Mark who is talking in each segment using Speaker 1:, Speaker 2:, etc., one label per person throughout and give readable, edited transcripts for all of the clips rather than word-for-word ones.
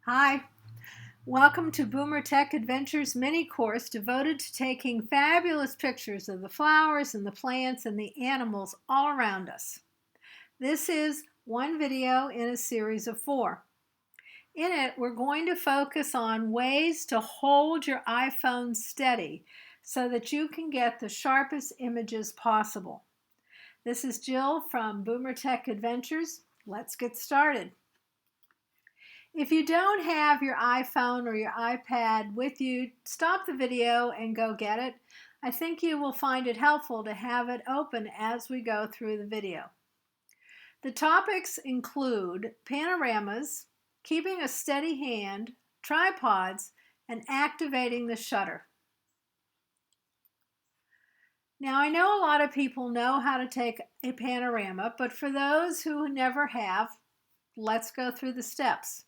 Speaker 1: Hi, welcome to BoomerTech Adventures mini course devoted to taking fabulous pictures of the flowers and the plants and the animals all around us. This is one video in a series of 4. In it, we're going to focus on ways to hold your iPhone steady so that you can get the sharpest images possible. This is Jill from BoomerTech Adventures. Let's get started. If you don't have your iPhone or your iPad with you, stop the video and go get it. I think you will find it helpful to have it open as we go through the video. The topics include panoramas, keeping a steady hand, tripods, and activating the shutter. Now, I know a lot of people know how to take a panorama, but for those who never have, let's go through the steps.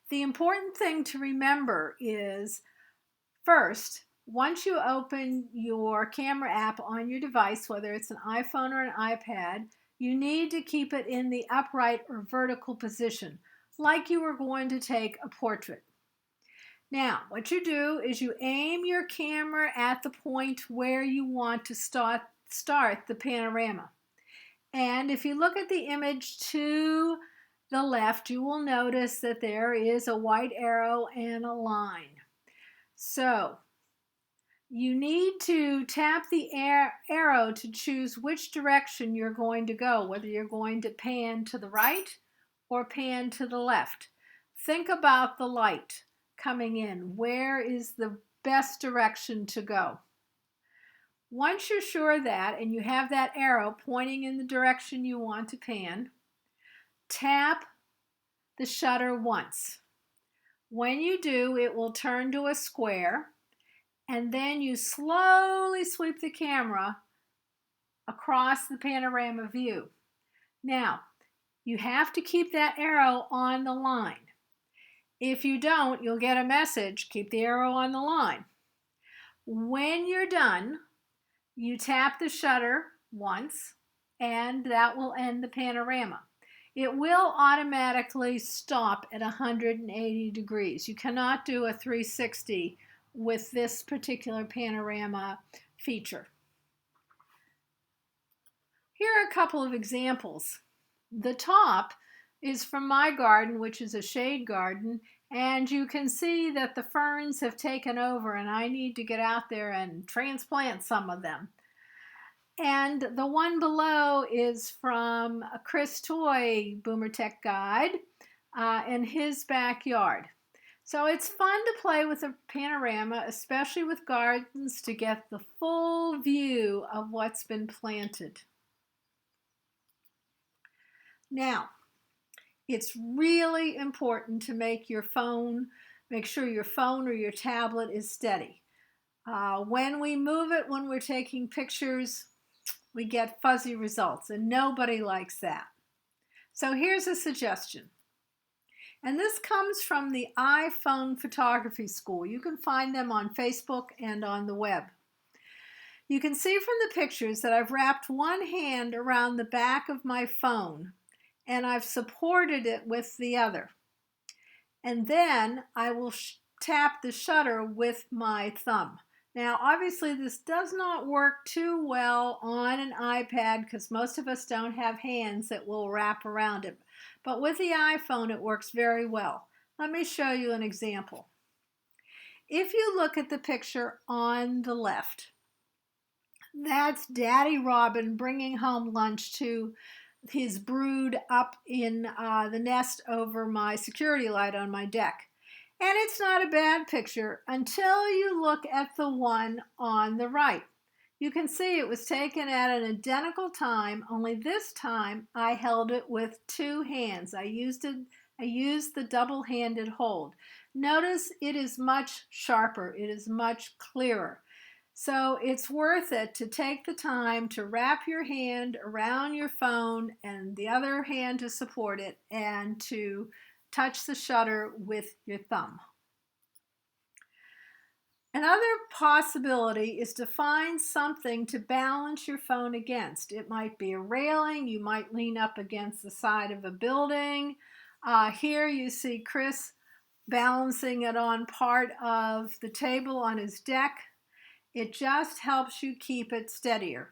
Speaker 1: The important thing to remember is, first, once you open your camera app on your device, whether it's an iPhone or an iPad, you need to keep it in the upright or vertical position, like you were going to take a portrait. Now, what you do is you aim your camera at the point where you want to start the panorama. And if you look at the image to the left, you will notice that there is a white arrow and a line. So you need to tap the arrow to choose which direction you're going to go, whether you're going to pan to the right or pan to the left. Think about the light coming in. Where is the best direction to go? Once you're sure of that and you have that arrow pointing in the direction you want to pan, tap the shutter once. When you do, it will turn to a square, and then you slowly sweep the camera across the panorama view. Now, you have to keep that arrow on the line. If you don't, you'll get a message, keep the arrow on the line. When you're done, you tap the shutter once, and that will end the panorama. It will automatically stop at 180 degrees. You cannot do a 360 with this particular panorama feature. Here are a couple of examples. The top is from my garden, which is a shade garden, and you can see that the ferns have taken over and I need to get out there and transplant some of them. And the one below is from a Chris Toy BoomerTech guide in his backyard. So it's fun to play with a panorama, especially with gardens, to get the full view of what's been planted. Now, it's really important to make sure your phone or your tablet is steady. When we move it, when we're taking pictures, we get fuzzy results, and nobody likes that. So here's a suggestion. And this comes from the iPhone Photography School. You can find them on Facebook and on the web. You can see from the pictures that I've wrapped one hand around the back of my phone and I've supported it with the other. And then I will tap the shutter with my thumb. Now, obviously, this does not work too well on an iPad because most of us don't have hands that will wrap around it. But with the iPhone, it works very well. Let me show you an example. If you look at the picture on the left, that's Daddy Robin bringing home lunch to his brood up in the nest over my security light on my deck. And it's not a bad picture until you look at the one on the right. You can see it was taken at an identical time, only this time I held it with 2 hands. I used the double-handed hold. Notice it is much sharper. It is much clearer. So it's worth it to take the time to wrap your hand around your phone and the other hand to support it and to touch the shutter with your thumb. Another possibility is to find something to balance your phone against. It might be a railing. You might lean up against the side of a building. Here you see Chris balancing it on part of the table on his deck. It just helps you keep it steadier.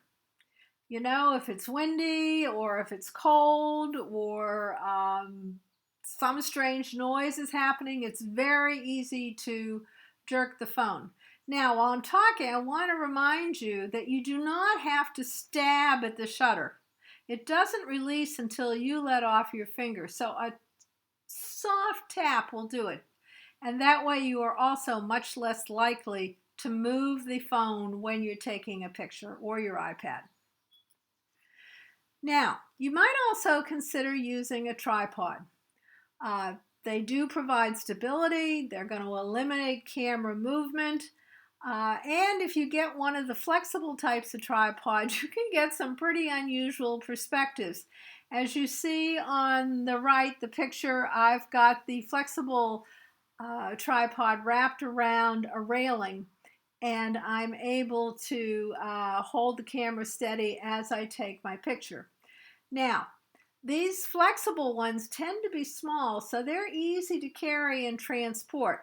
Speaker 1: You know, if it's windy or if it's cold or some strange noise is happening, it's very easy to jerk the phone. Now, while I'm talking, I want to remind you that you do not have to stab at the shutter. It doesn't release until you let off your finger. So a soft tap will do it. And that way you are also much less likely to move the phone when you're taking a picture or your iPad. Now, you might also consider using a tripod. They do provide stability. They're going to eliminate camera movement. And if you get one of the flexible types of tripods, you can get some pretty unusual perspectives. As you see on the right, the picture, I've got the flexible tripod wrapped around a railing, and I'm able to hold the camera steady as I take my picture. Now, these flexible ones tend to be small, so they're easy to carry and transport.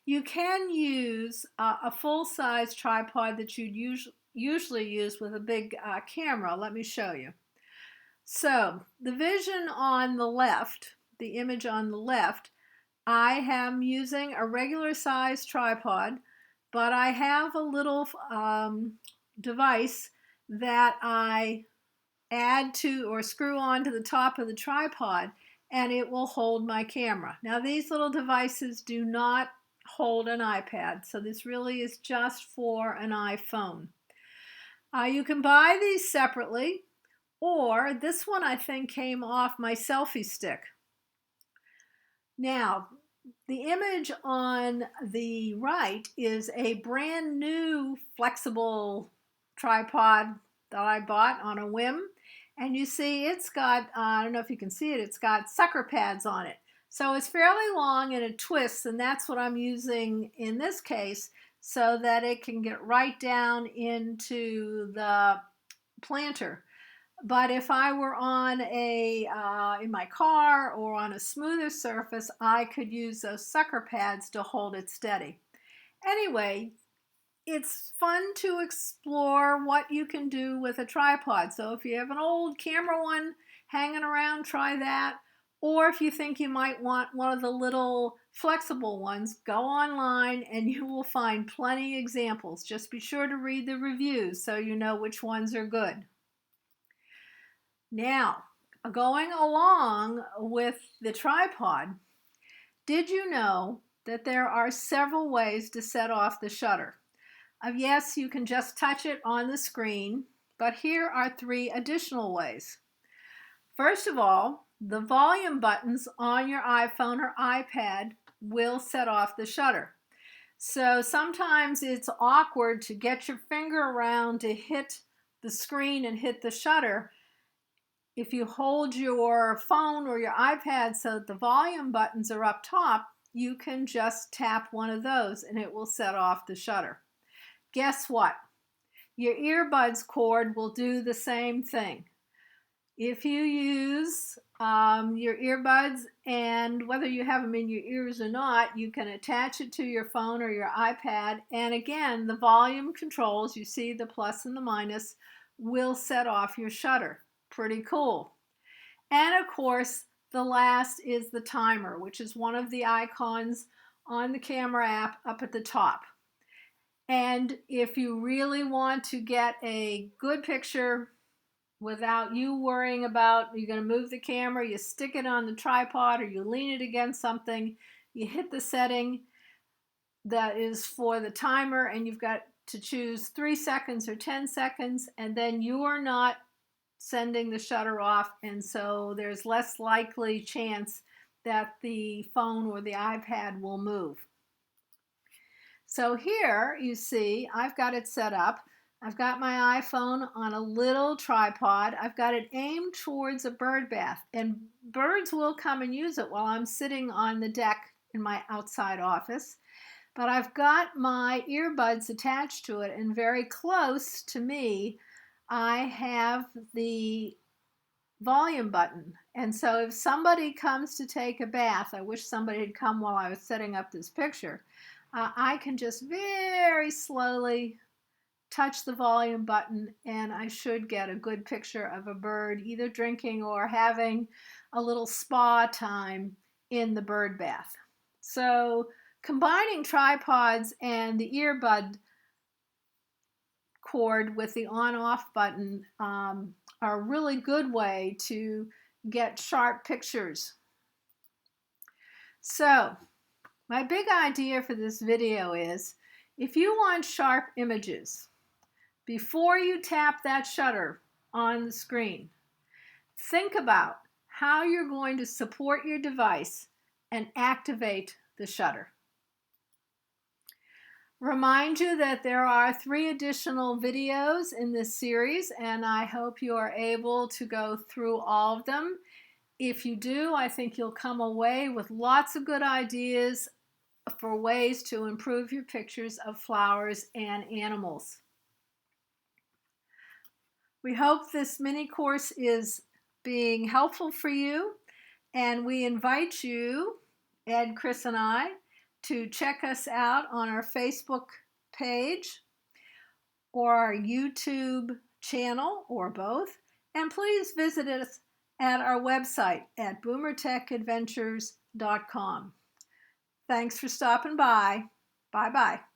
Speaker 1: You can use a full-size tripod that you'd usually use with a big camera. Let me show you. So, the vision on the left, the image on the left, I am using a regular size tripod, but I have a little device that I add to or screw on to the top of the tripod, and it will hold my camera. Now, these little devices do not hold an iPad, so this really is just for an iPhone. You can buy these separately, or this one I think came off my selfie stick. Now, the image on the right is a brand new flexible tripod that I bought on a whim. And you see it's got, I don't know if you can see it, it's got sucker pads on it. So it's fairly long and it twists, and that's what I'm using in this case so that it can get right down into the planter. But if I were on in my car or on a smoother surface, I could use those sucker pads to hold it steady. Anyway, it's fun to explore what you can do with a tripod. So if you have an old camera one hanging around, try that. Or if you think you might want one of the little flexible ones, go online and you will find plenty of examples. Just be sure to read the reviews so you know which ones are good. Now, going along with the tripod, did you know that there are several ways to set off the shutter? Yes, you can just touch it on the screen, but here are 3 additional ways. First of all, the volume buttons on your iPhone or iPad will set off the shutter. So sometimes it's awkward to get your finger around to hit the screen and hit the shutter. If you hold your phone or your iPad so that the volume buttons are up top, you can just tap one of those and it will set off the shutter. Guess what? Your earbuds cord will do the same thing. If you use your earbuds, and whether you have them in your ears or not, you can attach it to your phone or your iPad, and again, the volume controls, you see the plus and the minus, will set off your shutter. Pretty cool. And of course, the last is the timer, which is one of the icons on the camera app up at the top. And if you really want to get a good picture without you worrying about you're going to move the camera, you stick it on the tripod or you lean it against something, you hit the setting that is for the timer, and you've got to choose 3 seconds or 10 seconds, and then you are not sending the shutter off, and so there's less likely chance that the phone or the iPad will move. So here you see I've got it set up. I've got my iPhone on a little tripod. I've got it aimed towards a bird bath, and birds will come and use it while I'm sitting on the deck in my outside office. But I've got my earbuds attached to it, and very close to me I have the volume button, And so if somebody comes to take a bath, I wish somebody had come while I was setting up this picture, I can just very slowly touch the volume button and I should get a good picture of a bird either drinking or having a little spa time in the bird bath. So combining tripods and the earbud cord with the on-off button are a really good way to get sharp pictures. So my big idea for this video is if you want sharp images, before you tap that shutter on the screen, think about how you're going to support your device and activate the shutter. Remind you that there are 3 additional videos in this series, and I hope you are able to go through all of them. If you do, I think you'll come away with lots of good ideas for ways to improve your pictures of flowers and animals. We hope this mini course is being helpful for you, and we invite you, Ed, Chris, and I, to check us out on our Facebook page or our YouTube channel or both, and please visit us at our website at BoomerTechAdventures.com. Thanks for stopping by. Bye-bye.